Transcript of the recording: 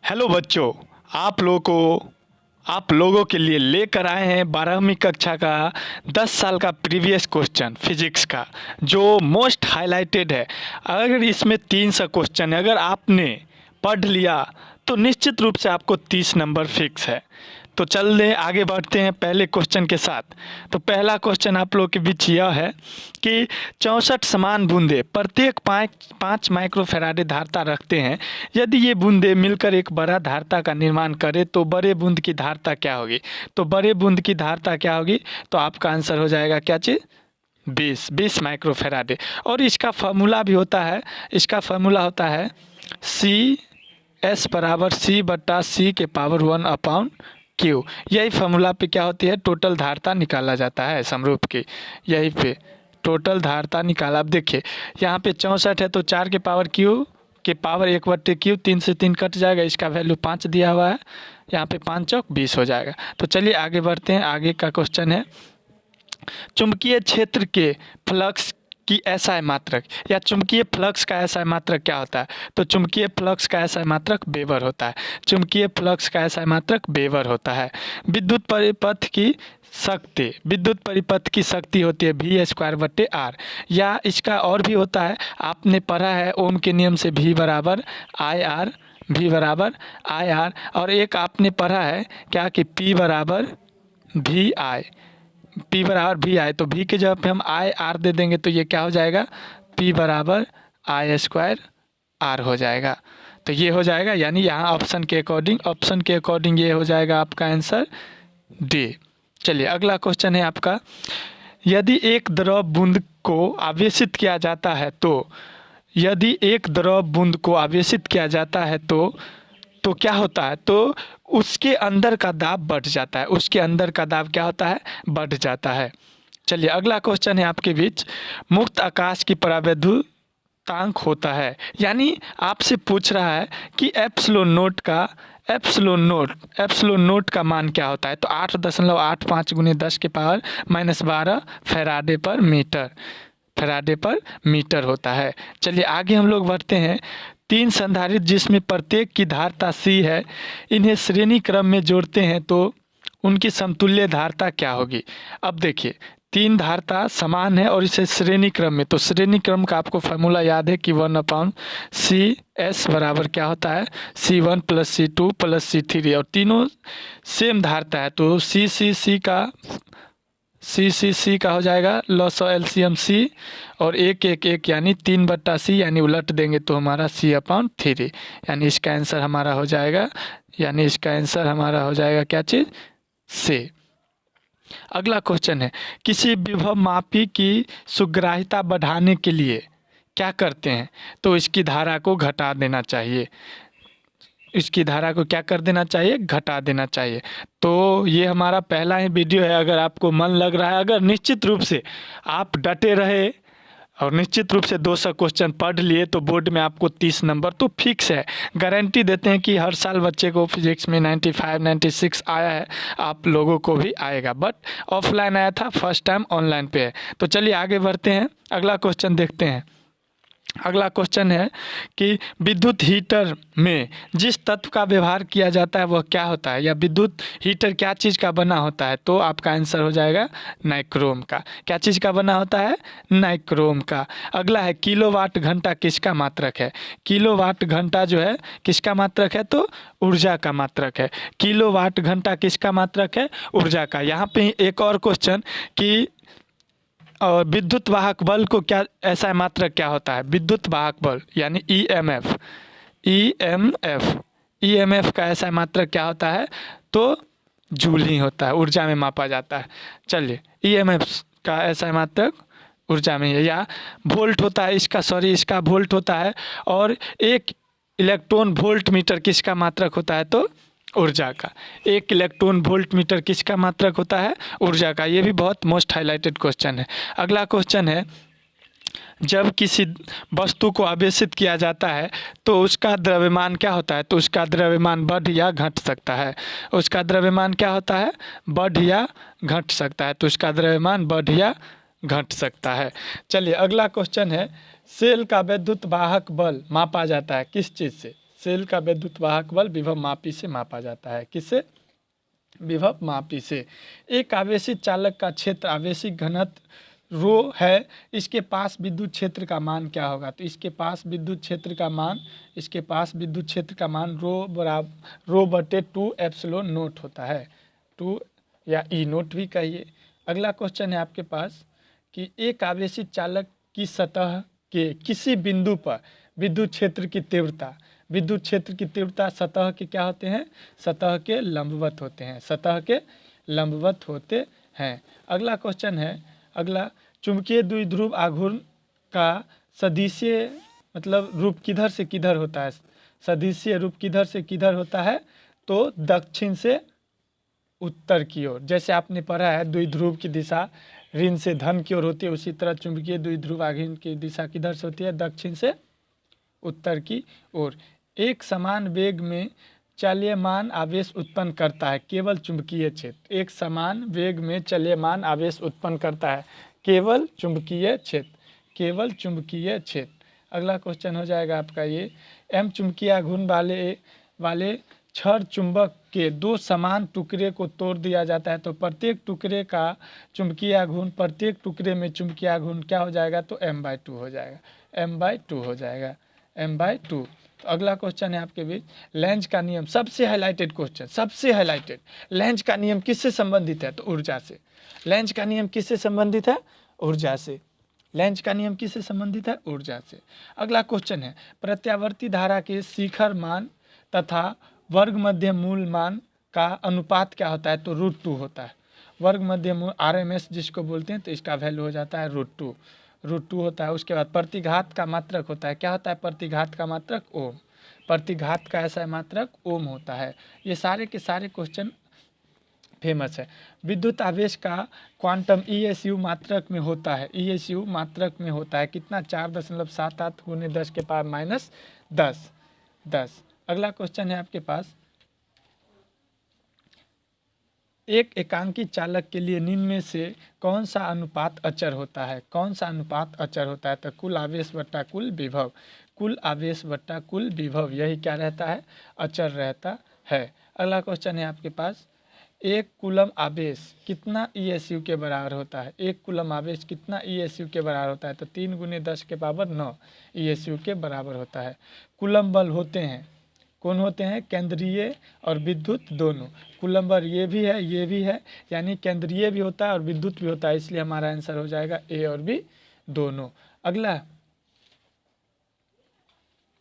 Hello बच्चों, आप लोगों के लिए लेकर आए हैं 12वीं कक्षा का 10 साल का प्रीवियस क्वेश्चन फिजिक्स का, जो मोस्ट हाईलाइटेड है। अगर इसमें 300 क्वेश्चन है, अगर आपने पढ़ लिया तो निश्चित रूप से आपको 30 नंबर फिक्स है। तो चलिए आगे बढ़ते हैं पहले क्वेश्चन के साथ। तो पहला क्वेश्चन आप लोगों के बीच यह है कि 64 समान बूंदे प्रत्येक 5 माइक्रोफैराडे धारिता रखते हैं। यदि ये बूंदे मिलकर एक बड़ा धारिता का निर्माण करें तो बड़े बूंद की धारिता क्या होगी? तो बड़े बूंद की धारिता क्या होगी? तो आपका आंसर हो जाएगा क्या चीज़? 20 माइक्रोफैराडे। और इसका फार्मूला भी होता है, इसका फार्मूला होता है CS/C/C⁴ यही फार्मूला पे क्या होती है? टोटल धारिता निकाला जाता है समरूप की। यही पे टोटल धारिता निकाला। अब देखिए यहाँ पे 64 है तो 4 के पावर Q के पावर 1/Q, 3 से 3 कट जाएगा, इसका वैल्यू 5 दिया हुआ है। यहाँ पे 5 चौक 20 हो जाएगा। तो चलिए आगे बढ़ते हैं। आगे का क्वेश्चन है चुंबकीय क्षेत्र के फ्लक्स की SI मात्रक या चुंबकीय फ्लक्स का SI मात्रक क्या होता है? तो चुंबकीय फ्लक्स का SI मात्रक वेबर होता है। चुंबकीय फ्लक्स का SI मात्रक वेबर होता है। विद्युत परिपथ की शक्ति होती है V²/R, या इसका और भी होता है, आपने पढ़ा है ओम के नियम से V बराबर IR, और एक आपने पढ़ा है क्या कि P बराबर VI, तो V के जगह पे हम IR दे देंगे तो ये क्या हो जाएगा? P बराबर I² R हो जाएगा। तो ये हो जाएगा, यानी यहाँ ऑप्शन के अकॉर्डिंग ये हो जाएगा आपका आंसर D। चलिए अगला क्वेश्चन है आपका, यदि एक द्रव बूंद को आवेशित किया जाता है तो क्या होता है? तो उसके अंदर का दाब बढ़ जाता है। उसके अंदर का दाब क्या होता है? बढ़ जाता है। चलिए अगला क्वेश्चन है आपके बीच, मुक्त आकाश की परावैद्युतांक होता है, यानी आपसे पूछ रहा है कि एप्सिलॉन नोट का मान क्या होता है? तो 8.85 × 10⁻⁻12 फैराडे पर मीटर होता है। चलिए आगे हम लोग बढ़ते हैं। 3 संधारित्र जिसमें प्रत्येक की धारिता C है, इन्हें श्रेणी क्रम में जोड़ते हैं तो उनकी समतुल्य धारिता क्या होगी? अब देखिए 3 धारिता समान है और इसे श्रेणी क्रम में, तो श्रेणी क्रम का आपको फार्मूला याद है कि 1/CS बराबर क्या होता है? C1 + C2 + C3, और तीनों सेम धारिता है तो C का हो जाएगा लॉस ऑफ LCM C, और 1 यानी 3/C, यानी उलट देंगे तो हमारा C/3, यानी इसका आंसर हमारा हो जाएगा क्या चीज़? C। अगला क्वेश्चन है, किसी विभव मापी की सुग्राह्यता बढ़ाने के लिए क्या करते हैं? तो इसकी धारा को घटा देना चाहिए। घटा देना चाहिए। तो ये हमारा पहला ही वीडियो है। अगर आपको मन लग रहा है, अगर निश्चित रूप से आप डटे रहे और निश्चित रूप से 200 क्वेश्चन पढ़ लिए तो बोर्ड में आपको 30 नंबर तो फिक्स है। गारंटी देते हैं कि हर साल बच्चे को फिजिक्स में 95 96 आया है, आप लोगों को भी आएगा। बट ऑफलाइन आया था, फर्स्ट टाइम ऑनलाइन पे है। तो चलिए आगे बढ़ते हैं, अगला क्वेश्चन देखते हैं। अगला क्वेश्चन है कि विद्युत हीटर में जिस तत्व का व्यवहार किया जाता है वह क्या होता है, या विद्युत हीटर क्या चीज़ का बना होता है? तो आपका आंसर हो जाएगा नाइक्रोम का। क्या चीज़ का बना होता है? नाइक्रोम का। अगला है किलोवाट घंटा किसका मात्रक है? किलोवाट घंटा जो है किसका मात्रक है? तो ऊर्जा का मात्रक है। किलोवाट घंटा किसका मात्रक है? ऊर्जा का। यहाँ पे एक और क्वेश्चन कि और विद्युत वाहक बल को क्या ऐसा मात्रक क्या होता है? विद्युत वाहक बल यानी EMF का ऐसा मात्रक क्या होता है? तो जूल ही होता है, ऊर्जा में मापा जाता है। चलिए EMF का ऐसा मात्रक ऊर्जा में है, या वोल्ट होता है इसका वोल्ट होता है। और 1 इलेक्ट्रॉन वोल्ट मीटर किसका मात्रक होता है? तो ऊर्जा का। 1 इलेक्ट्रॉन वोल्ट मीटर किसका मात्रक होता है? ऊर्जा का। ये भी बहुत मोस्ट हाईलाइटेड क्वेश्चन है। अगला क्वेश्चन है, जब किसी वस्तु को आवेशित किया जाता है तो उसका द्रव्यमान क्या होता है? तो उसका द्रव्यमान बढ़ या घट सकता है। उसका द्रव्यमान क्या होता है? बढ़ या घट सकता है। तो उसका द्रव्यमान बढ़ या घट सकता है। चलिए अगला क्वेश्चन है, सेल का विद्युत वाहक बल मापा जाता है किस चीज़ से? सेल का विद्युत वाहक बल विभव मापी से मापा जाता है। किससे? विभव मापी से। एक आवेशित चालक का क्षेत्र आवेशित घनत्व रो है, इसके पास विद्युत क्षेत्र का मान क्या होगा? तो इसके पास विद्युत क्षेत्र का मान रो बटे 2 एप्सिलॉन नोट होता है, 2 या ई नोट भी कहिए। अगला क्वेश्चन है आपके पास कि एक आवेशित चालक की सतह के किसी बिंदु पर विद्युत क्षेत्र की तीव्रता सतह के क्या होते हैं? सतह के लंबवत होते हैं। अगला क्वेश्चन है, चुंबकीय द्विध्रुव आघूर्ण का सदिशीय मतलब रूप किधर से किधर होता है? सदिशीय रूप किधर से किधर होता है? तो दक्षिण से उत्तर की ओर। जैसे आपने पढ़ा है द्विध्रुव की दिशा ऋण से धन की ओर होती है, उसी तरह चुंबकीय द्विध्रुव आघूर्ण की दिशा किधर से होती है? दक्षिण से उत्तर की ओर। एक समान वेग में चल्यमान आवेश उत्पन्न करता है केवल चुंबकीय क्षेत्र। एक समान वेग में चल्यमान आवेश उत्पन्न करता है केवल चुंबकीय क्षेत्र। अगला क्वेश्चन हो जाएगा आपका ये, एम चुंबकीय आघूर्ण वाले छड़ चुंबक के 2 समान टुकड़े को तोड़ दिया जाता है तो प्रत्येक टुकड़े का चुंबकीय आघूर्ण, प्रत्येक टुकड़े में चुंबकीय आघूर्ण क्या हो जाएगा? तो m/2 हो जाएगा, m/2। तो अगला क्वेश्चन है आपके बीच, लेंज का नियम, सबसे हाईलाइटेड क्वेश्चन, लेंज का नियम किससे संबंधित है? तो ऊर्जा से। लेंज का नियम किससे संबंधित है? ऊर्जा से। अगला क्वेश्चन है, प्रत्यावर्ती धारा के शिखर मान तथा वर्ग मध्य मूल मान का अनुपात क्या होता है? तो √2 होता है। वर्ग मध्य मूल RMS जिसको बोलते हैं, तो इसका वैल्यू हो जाता है √2 होता है। उसके बाद प्रतिघात का मात्रक होता है, क्या होता है? प्रतिघात का मात्रक ओम। प्रतिघात का ऐसा मात्रक ओम होता है। ये सारे के सारे क्वेश्चन फेमस है। विद्युत आवेश का क्वांटम ESU मात्रक में होता है, कितना? 4.78 × 10⁻10। अगला क्वेश्चन है आपके पास, एक एकांकी चालक के लिए निम्न में से कौन सा अनुपात अचर होता है? तो कुल आवेश बट्टा कुल विभव, यही क्या रहता है? अचर रहता है। अगला क्वेश्चन है आपके पास, एक कूलम आवेश कितना ESU के बराबर होता है? तो 3 × 10⁻9 ESU के बराबर होता है। कूलम बल होते हैं, कौन होते हैं? केंद्रीय और विद्युत दोनों। कूलम बल ये भी है, यानी केंद्रीय भी होता है और विद्युत भी होता है, इसलिए हमारा आंसर हो जाएगा A और B दोनों। अगला